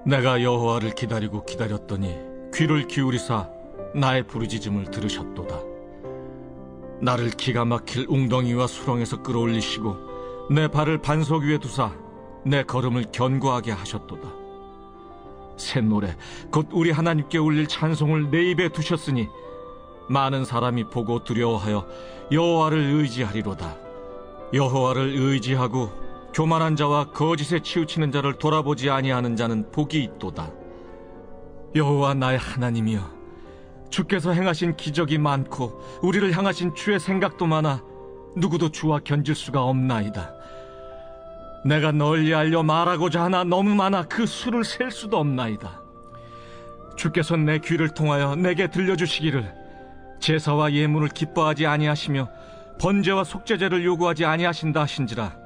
내가 여호와를 기다리고 기다렸더니 귀를 기울이사 나의 부르짖음을 들으셨도다. 나를 기가 막힐 웅덩이와 수렁에서 끌어올리시고 내 발을 반석 위에 두사 내 걸음을 견고하게 하셨도다. 새 노래 곧 우리 하나님께 울릴 찬송을 내 입에 두셨으니 많은 사람이 보고 두려워하여 여호와를 의지하리로다. 여호와를 의지하고 교만한 자와 거짓에 치우치는 자를 돌아보지 아니하는 자는 복이 있도다. 여호와 나의 하나님이여, 주께서 행하신 기적이 많고 우리를 향하신 주의 생각도 많아 누구도 주와 견질 수가 없나이다. 내가 널리 알려 말하고자 하나 너무 많아 그 수를 셀 수도 없나이다. 주께서 내 귀를 통하여 내게 들려주시기를 제사와 예물을 기뻐하지 아니하시며 번제와 속죄제를 요구하지 아니하신다 하신지라.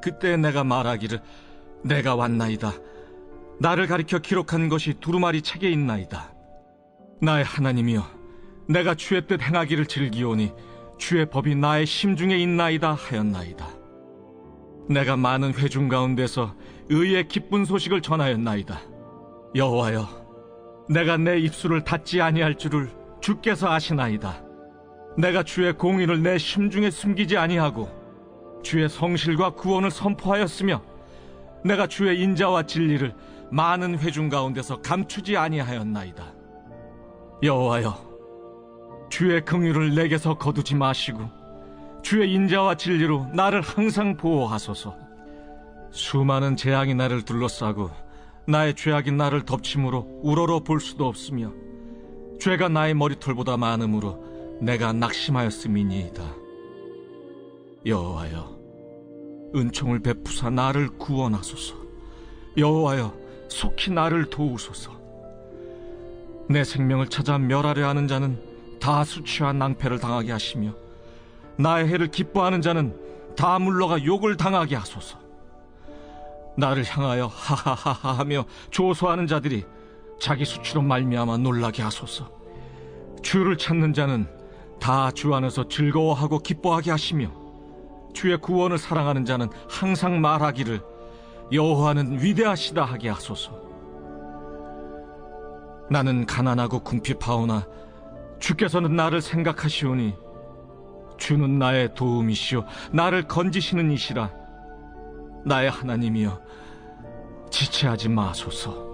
그때 내가 말하기를 내가 왔나이다. 나를 가리켜 기록한 것이 두루마리 책에 있나이다. 나의 하나님이여, 내가 주의 뜻 행하기를 즐기오니 주의 법이 나의 심중에 있나이다 하였나이다. 내가 많은 회중 가운데서 의의 기쁜 소식을 전하였나이다. 여호와여, 내가 내 입술을 닫지 아니할 줄을 주께서 아시나이다. 내가 주의 공의를 내 심중에 숨기지 아니하고 주의 성실과 구원을 선포하였으며 내가 주의 인자와 진리를 많은 회중 가운데서 감추지 아니하였나이다. 여호와여, 주의 긍휼을 내게서 거두지 마시고 주의 인자와 진리로 나를 항상 보호하소서. 수많은 재앙이 나를 둘러싸고 나의 죄악이 나를 덮침으로 우러러 볼 수도 없으며 죄가 나의 머리털보다 많음으로 내가 낙심하였음이니이다. 여호와여, 은총을 베푸사 나를 구원하소서. 여호와여, 속히 나를 도우소서. 내 생명을 찾아 멸하려 하는 자는 다 수치와 낭패를 당하게 하시며 나의 해를 기뻐하는 자는 다 물러가 욕을 당하게 하소서. 나를 향하여 하하하하 하며 조소하는 자들이 자기 수치로 말미암아 놀라게 하소서. 주를 찾는 자는 다 주 안에서 즐거워하고 기뻐하게 하시며 주의 구원을 사랑하는 자는 항상 말하기를 여호와는 위대하시다 하게 하소서. 나는 가난하고 궁핍하오나 주께서는 나를 생각하시오니 주는 나의 도움이시오 나를 건지시는 이시라. 나의 하나님이여, 지체하지 마소서.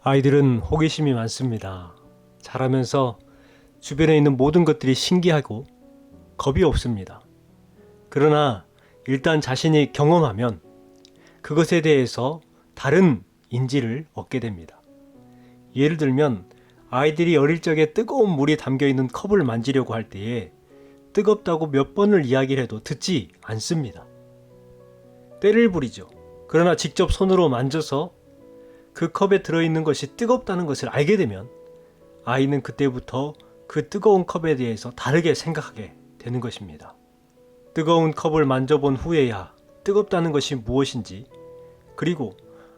아이들은 호기심이 많습니다. 자라면서 주변에 있는 모든 것들이 신기하고 겁이 없습니다. 그러나 일단 자신이 경험하면 그것에 대해서 다른 인지를 얻게 됩니다. 예를 들면 아이들이 어릴 적에 뜨거운 물이 담겨있는 컵을 만지려고 할 때에 뜨겁다고 몇 번을 이야기를 해도 듣지 않습니다. 떼를 부리죠. 그러나 직접 손으로 만져서 그 컵에 들어있는 것이 뜨겁다는 것을 알게 되면 아이는 그때부터 그 뜨거운 컵에 대해서 다르게 생각하게 되는 것입니다. 뜨거운 컵을 만져본 후에야 뜨겁다는 것이 무엇인지, 그리고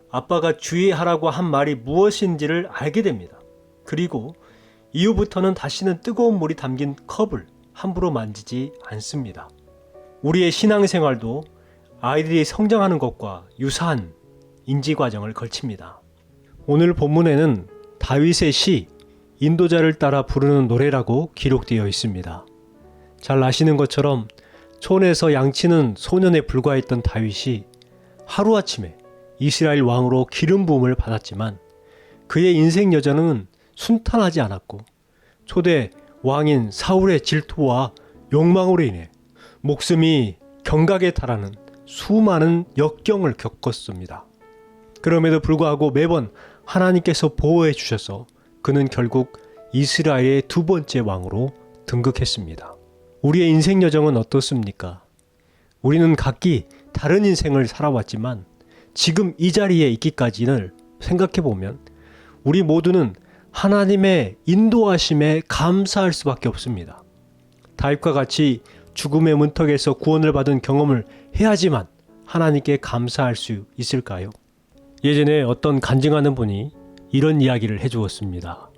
아빠가 주의하라고 한 말이 무엇인지를 알게 됩니다. 그리고 이후부터는 다시는 뜨거운 물이 담긴 컵을 함부로 만지지 않습니다. 우리의 신앙생활도 아이들이 성장하는 것과 유사한 인지 과정을 거칩니다. 오늘 본문에는 다윗의 시 인도자를 따라 부르는 노래라고 기록되어 있습니다. 잘 아시는 것처럼 촌에서 양치는 소년에 불과했던 다윗이 하루아침에 이스라엘 왕으로 기름 부음을 받았지만 그의 인생 여정은 순탄하지 않았고 초대 왕인 사울의 질투와 욕망으로 인해 목숨이 경각에 달하는 수많은 역경을 겪었습니다. 그럼에도 불구하고 매번 하나님께서 보호해 주셔서 그는 결국 이스라엘의 두 번째 왕으로 등극했습니다. 우리의 인생 여정은 어떻습니까? 우리는 각기 다른 인생을 살아왔지만 지금 이 자리에 있기까지는 생각해보면 우리 모두는 하나님의 인도하심에 감사할 수밖에 없습니다. 다윗과 같이 죽음의 문턱에서 구원을 받은 경험을 해야지만 하나님께 감사할 수 있을까요? 예전에 어떤 간증하는 분이 이런 이야기를 해주었습니다.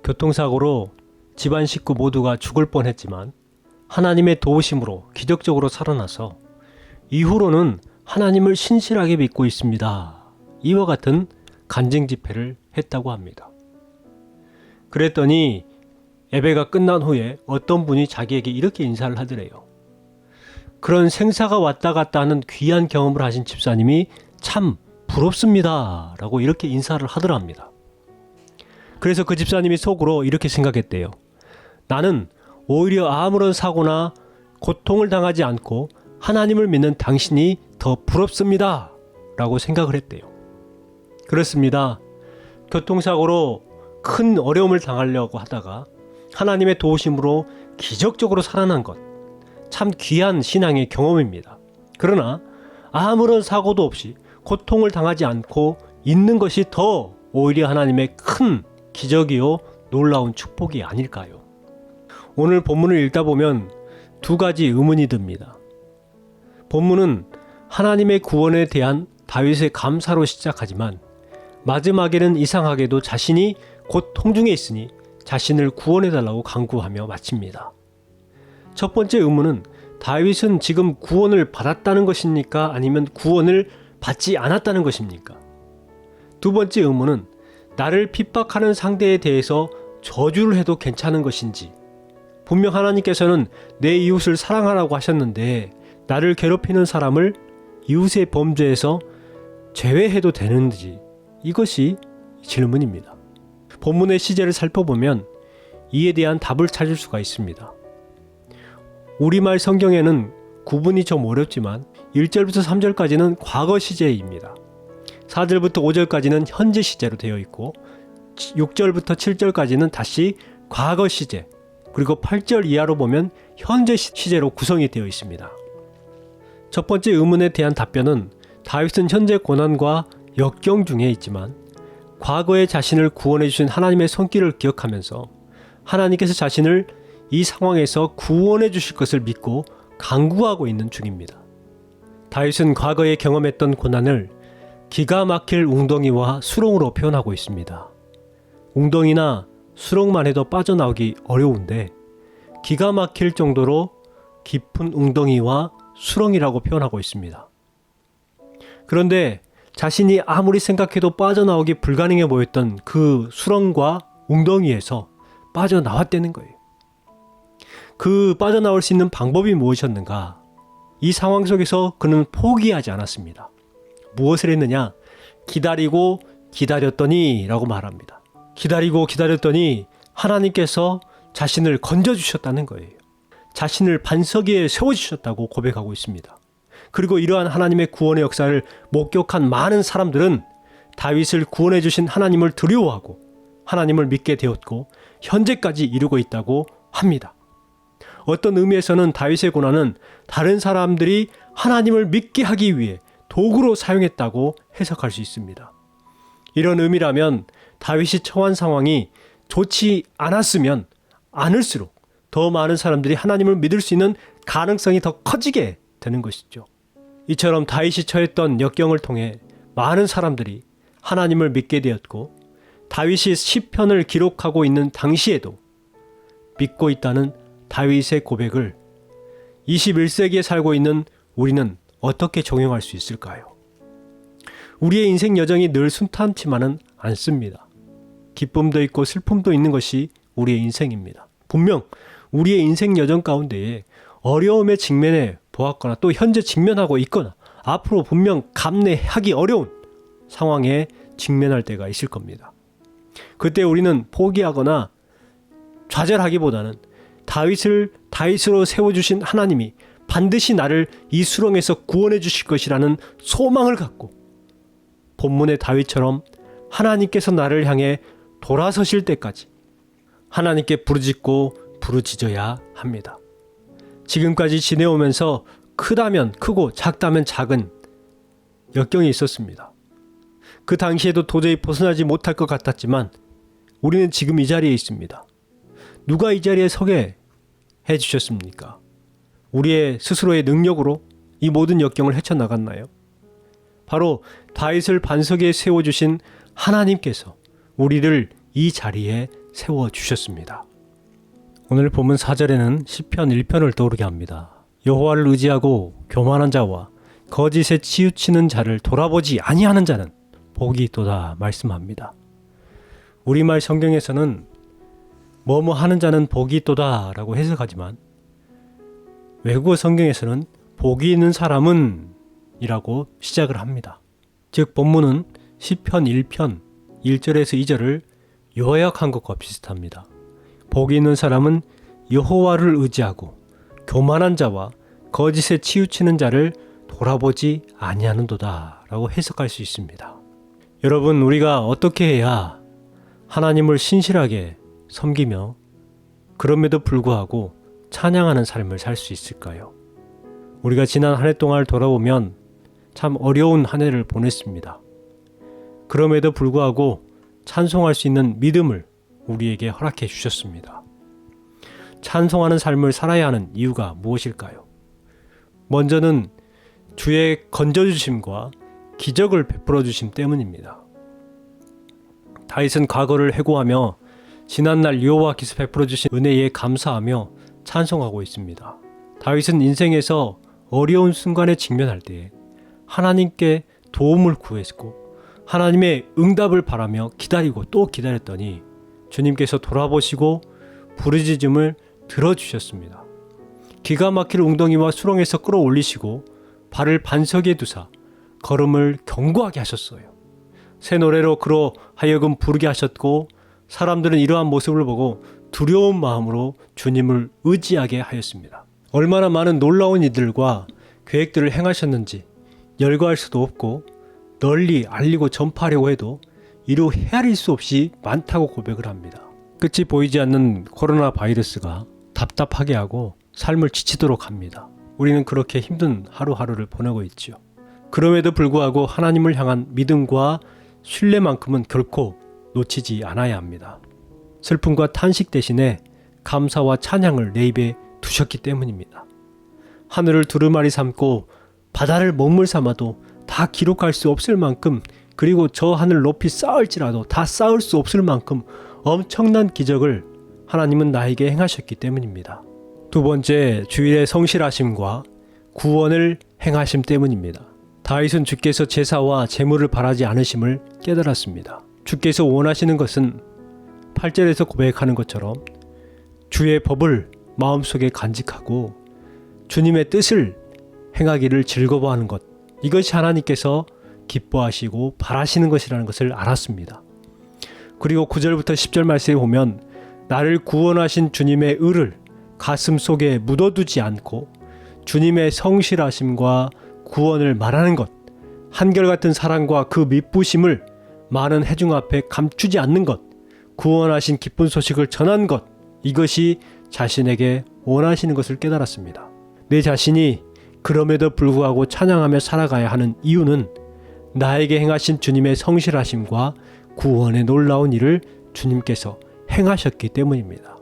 교통사고로 집안 식구 모두가 죽을 뻔했지만 하나님의 도우심으로 기적적으로 살아나서 이후로는 하나님을 신실하게 믿고 있습니다. 이와 같은 간증 집회를 했다고 합니다. 그랬더니 예배가 끝난 후에 어떤 분이 자기에게 이렇게 인사를 하더래요. 그런 생사가 왔다 갔다 하는 귀한 경험을 하신 집사님이 참 부럽습니다. 라고 이렇게 인사를 하더랍니다. 그래서 그 집사님이 속으로 이렇게 생각했대요. 나는 오히려 아무런 사고나 고통을 당하지 않고 하나님을 믿는 당신이 더 부럽습니다. 라고 생각을 했대요. 그렇습니다. 교통사고로 큰 어려움을 당하려고 하다가 하나님의 도우심으로 기적적으로 살아난 것, 참 귀한 신앙의 경험입니다. 그러나 아무런 사고도 없이 고통을 당하지 않고 있는 것이 더 오히려 하나님의 큰 기적이요 놀라운 축복이 아닐까요? 오늘 본문을 읽다 보면 두 가지 의문이 듭니다. 본문은 하나님의 구원에 대한 다윗의 감사로 시작하지만 마지막에는 이상하게도 자신이 곧 통중에 있으니 자신을 구원해달라고 간구하며 마칩니다. 첫 번째 의문은 다윗은 지금 구원을 받았다는 것입니까? 아니면 구원을 받지 않았다는 것입니까? 두 번째 의문은 나를 핍박하는 상대에 대해서 저주를 해도 괜찮은 것인지, 분명 하나님께서는 내 이웃을 사랑하라고 하셨는데 나를 괴롭히는 사람을 이웃의 범죄에서 제외해도 되는지, 이것이 질문입니다. 본문의 시제를 살펴보면 이에 대한 답을 찾을 수가 있습니다. 우리말 성경에는 구분이 좀 어렵지만 1절부터 3절까지는 과거 시제입니다. 4절부터 5절까지는 현재 시제로 되어 있고 6절부터 7절까지는 다시 과거 시제, 그리고 8절 이하로 보면 현재 시제로 구성이 되어 있습니다. 첫 번째 의문에 대한 답변은 다윗은 현재 고난과 역경 중에 있지만 과거에 자신을 구원해 주신 하나님의 손길을 기억하면서 하나님께서 자신을 이 상황에서 구원해 주실 것을 믿고 간구하고 있는 중입니다. 다윗은 과거에 경험했던 고난을 기가 막힐 웅덩이와 수렁으로 표현하고 있습니다. 웅덩이나 수렁만 해도 빠져나오기 어려운데 기가 막힐 정도로 깊은 웅덩이와 수렁이라고 표현하고 있습니다. 그런데 자신이 아무리 생각해도 빠져나오기 불가능해 보였던 그 수렁과 웅덩이에서 빠져나왔다는 거예요. 그 빠져나올 수 있는 방법이 무엇이었는가? 이 상황 속에서 그는 포기하지 않았습니다. 무엇을 했느냐? 기다리고 기다렸더니 라고 말합니다. 기다리고 기다렸더니 하나님께서 자신을 건져주셨다는 거예요. 자신을 반석 위에 세워주셨다고 고백하고 있습니다. 그리고 이러한 하나님의 구원의 역사를 목격한 많은 사람들은 다윗을 구원해 주신 하나님을 두려워하고 하나님을 믿게 되었고 현재까지 이루고 있다고 합니다. 어떤 의미에서는 다윗의 고난은 다른 사람들이 하나님을 믿게 하기 위해 도구로 사용했다고 해석할 수 있습니다. 이런 의미라면 다윗이 처한 상황이 좋지 않았으면 않을수록 더 많은 사람들이 하나님을 믿을 수 있는 가능성이 더 커지게 되는 것이죠. 이처럼 다윗이 처했던 역경을 통해 많은 사람들이 하나님을 믿게 되었고 다윗이 시편을 기록하고 있는 당시에도 믿고 있다는 다윗의 고백을 21세기에 살고 있는 우리는 어떻게 적용할 수 있을까요? 우리의 인생 여정이 늘 순탄치만은 않습니다. 기쁨도 있고 슬픔도 있는 것이 우리의 인생입니다. 분명 우리의 인생 여정 가운데에 어려움에 직면해 보았거나 또 현재 직면하고 있거나 앞으로 분명 감내하기 어려운 상황에 직면할 때가 있을 겁니다. 그때 우리는 포기하거나 좌절하기보다는 다윗을 다윗으로 세워주신 하나님이 반드시 나를 이 수렁에서 구원해 주실 것이라는 소망을 갖고 본문의 다윗처럼 하나님께서 나를 향해 돌아서실 때까지 하나님께 부르짖고 부르짖어야 합니다. 지금까지 지내오면서 크다면 크고 작다면 작은 역경이 있었습니다. 그 당시에도 도저히 벗어나지 못할 것 같았지만 우리는 지금 이 자리에 있습니다. 누가 이 자리에 서게 해주셨습니까? 우리의 스스로의 능력으로 이 모든 역경을 헤쳐나갔나요? 바로 다윗을 반석에 세워주신 하나님께서 우리를 이 자리에 세워주셨습니다. 오늘 본문 4절에는 시편 1편을 떠오르게 합니다. 여호와를 의지하고 교만한 자와 거짓에 치우치는 자를 돌아보지 아니하는 자는 복이 있도다 말씀합니다. 우리말 성경에서는 뭐뭐 하는 자는 복이 있도다 라고 해석하지만 외국어 성경에서는 복이 있는 사람은 이라고 시작을 합니다. 즉 본문은 시편 1편 1절에서 2절을 요약한 것과 비슷합니다. 복이 있는 사람은 여호와를 의지하고 교만한 자와 거짓에 치우치는 자를 돌아보지 아니하는도다 라고 해석할 수 있습니다. 여러분, 우리가 어떻게 해야 하나님을 신실하게 섬기며 그럼에도 불구하고 찬양하는 삶을 살 수 있을까요? 우리가 지난 한 해 동안을 돌아보면 참 어려운 한 해를 보냈습니다. 그럼에도 불구하고 찬송할 수 있는 믿음을 우리에게 허락해 주셨습니다. 찬송하는 삶을 살아야 하는 이유가 무엇일까요? 먼저는 주의 건져주심과 기적을 베풀어 주심 때문입니다. 다윗은 과거를 회고하며 지난날 여호와께서 베풀어 주신 은혜에 감사하며 찬송하고 있습니다. 다윗은 인생에서 어려운 순간에 직면할 때 하나님께 도움을 구했고 하나님의 응답을 바라며 기다리고 또 기다렸더니 주님께서 돌아보시고 부르짖음을 들어주셨습니다. 기가 막힐 웅덩이와 수렁에서 끌어올리시고 발을 반석에 두사 걸음을 견고하게 하셨어요. 새 노래로 그로 하여금 부르게 하셨고 사람들은 이러한 모습을 보고 두려운 마음으로 주님을 의지하게 하였습니다. 얼마나 많은 놀라운 일들과 계획들을 행하셨는지 열거할 수도 없고 널리 알리고 전파하려고 해도 이루 헤아릴 수 없이 많다고 고백을 합니다. 끝이 보이지 않는 코로나 바이러스가 답답하게 하고 삶을 지치도록 합니다. 우리는 그렇게 힘든 하루하루를 보내고 있지요. 그럼에도 불구하고 하나님을 향한 믿음과 신뢰만큼은 결코 놓치지 않아야 합니다. 슬픔과 탄식 대신에 감사와 찬양을 내 입에 두셨기 때문입니다. 하늘을 두루마리 삼고 바다를 먹물 삼아도 다 기록할 수 없을 만큼, 그리고 저 하늘 높이 쌓을지라도 다 쌓을 수 없을 만큼 엄청난 기적을 하나님은 나에게 행하셨기 때문입니다. 두 번째, 주일의 성실하심과 구원을 행하심 때문입니다. 다윗은 주께서 제사와 제물을 바라지 않으심을 깨달았습니다. 주께서 원하시는 것은 8절에서 고백하는 것처럼 주의 법을 마음속에 간직하고 주님의 뜻을 행하기를 즐거워하는 것, 이것이 하나님께서 기뻐하시고 바라시는 것이라는 것을 알았습니다. 그리고 9절부터 10절 말씀에 보면 나를 구원하신 주님의 의를 가슴 속에 묻어두지 않고 주님의 성실하심과 구원을 말하는 것, 한결같은 사랑과 그 미쁘심을 많은 회중 앞에 감추지 않는 것, 구원하신 기쁜 소식을 전한 것, 이것이 자신에게 원하시는 것을 깨달았습니다. 내 자신이 그럼에도 불구하고 찬양하며 살아가야 하는 이유는 나에게 행하신 주님의 성실하심과 구원의 놀라운 일을 주님께서 행하셨기 때문입니다.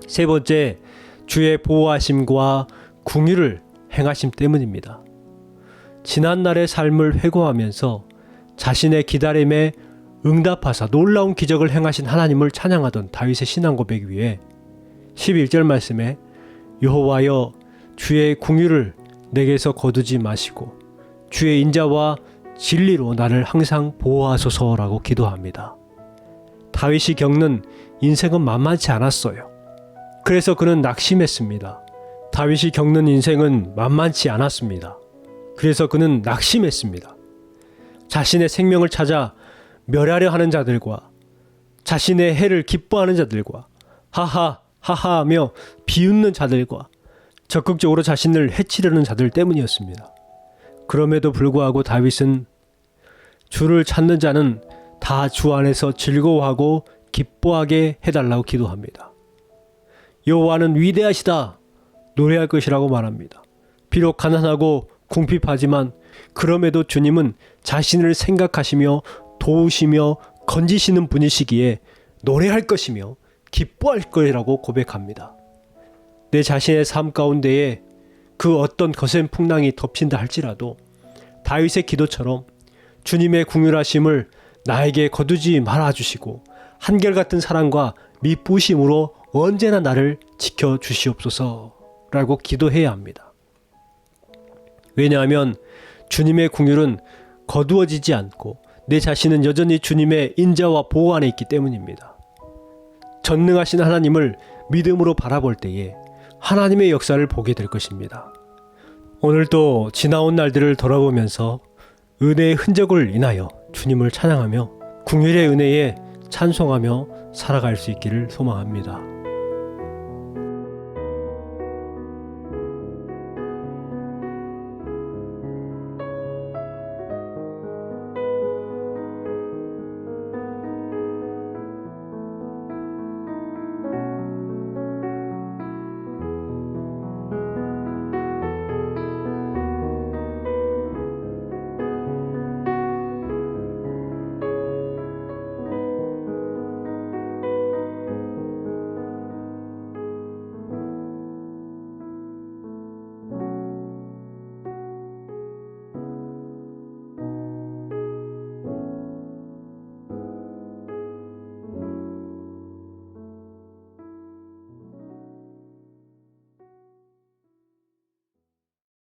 세 번째, 주의 보호하심과 긍휼을 행하심 때문입니다. 지난날의 삶을 회고하면서 자신의 기다림에 응답하사 놀라운 기적을 행하신 하나님을 찬양하던 다윗의 신앙 고백 위에 11절 말씀에 여호와여 주의 긍휼을 내게서 거두지 마시고 주의 인자와 진리로 나를 항상 보호하소서라고 기도합니다. 다윗이 겪는 인생은 만만치 않았어요. 그래서 그는 낙심했습니다. 다윗이 겪는 인생은 만만치 않았습니다. 그래서 그는 낙심했습니다. 자신의 생명을 찾아 멸하려 하는 자들과 자신의 해를 기뻐하는 자들과 하하 하하하며 비웃는 자들과 적극적으로 자신을 해치려는 자들 때문이었습니다. 그럼에도 불구하고 다윗은 주를 찾는 자는 다 주 안에서 즐거워하고 기뻐하게 해달라고 기도합니다. 여호와는 위대하시다 노래할 것이라고 말합니다. 비록 가난하고 궁핍하지만 그럼에도 주님은 자신을 생각하시며 도우시며 건지시는 분이시기에 노래할 것이며 기뻐할 것이라고 고백합니다. 내 자신의 삶 가운데에 그 어떤 거센 풍랑이 덮친다 할지라도 다윗의 기도처럼 주님의 긍휼하심을 나에게 거두지 말아주시고 한결같은 사랑과 미쁘심으로 언제나 나를 지켜주시옵소서라고 기도해야 합니다. 왜냐하면 주님의 긍휼은 거두어지지 않고 내 자신은 여전히 주님의 인자와 보호 안에 있기 때문입니다. 전능하신 하나님을 믿음으로 바라볼 때에 하나님의 역사를 보게 될 것입니다. 오늘도 지나온 날들을 돌아보면서 은혜의 흔적을 인하여 주님을 찬양하며 긍휼의 은혜에 찬송하며 살아갈 수 있기를 소망합니다.